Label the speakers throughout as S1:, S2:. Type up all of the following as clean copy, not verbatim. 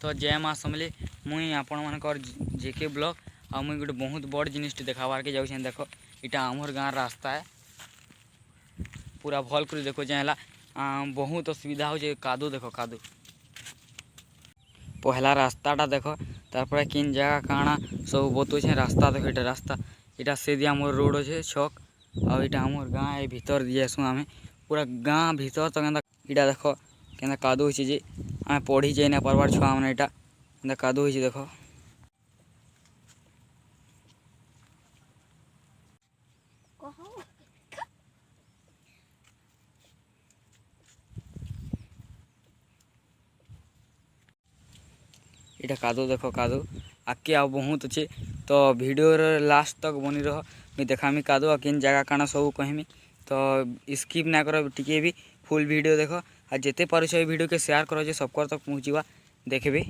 S1: तो जय माँ समले मुई आपण मानकर जेके ब्लॉग आ मुई गोटे बहुत बड़ जिनिस देखाबार के जाऊँ। देख इटा आमर गाँव रास्ता है पूरा भल कर देख जेला बहुत असुविधा हो कादो देख कादो पहला रास्ताटा देख तार किन जगह काଣା सब बतौछे रास्ता देख इटा रास्ता इटा से दिया मोर रोड अच्छे छक आटा आमर गाँ भीतर दिए आसू आम पूरा गाँ भीतर तो इटा देख के कादो जे आम पढ़ी जाई ना पार्बार छुआ मैंने इटा कादो देख इटा कादो देख कादो आगे आ बहुत अच्छे तो वीडियो लास्ट तक बनी रह मुझे देखामी कादो आ किन जगह काना सब कहमी तो स्किप ना कर टिके भी फुल वीडियो देख आ जिते पारुछ वीडियो के शेयर कर सबको तक पहुँचवा देखबे।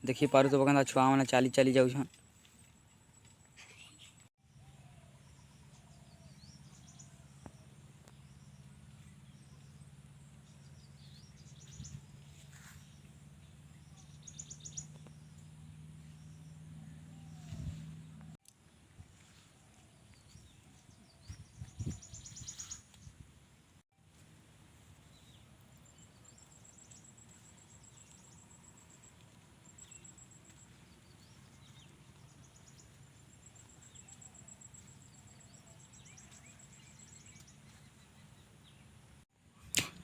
S1: देखी पार तो क्या छुआ मैंने चली चली जाऊन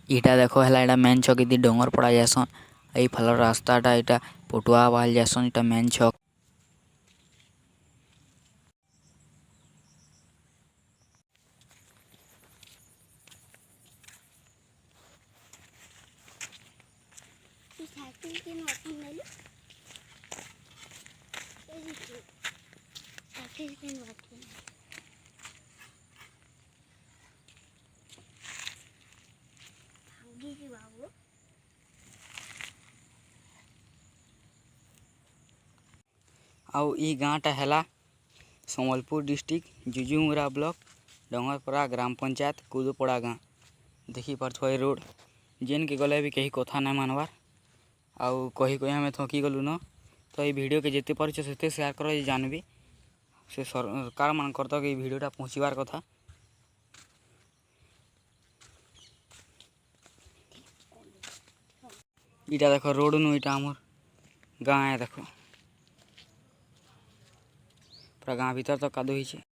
S1: इटा देख है इटा मेन छक इति डोंगर पड़ा जासन यही फल रास्ताटा इटा पटुआ बाहर जासन इटा मेन छक आउ ई गाँटा है सम्बलपुर डिस्ट्रिक्ट जुजुमुरा ब्लॉक डंगरपड़ा ग्राम पंचायत कुदुपड़ा गाँ देखी पार्थ रोड जेन के गले भी कहीं कथा ना मानवार आउ कही कही आम थकी गलु न तो ये वीडियो के जिते पार्छ से शेयर कर जानबी से सरकार मान तक ये वीडियोटा पहुँचवार कथा इटा देख रोड नु इटा आमर गाँ है देख पूरा गाँ भीतर तो कादो ही।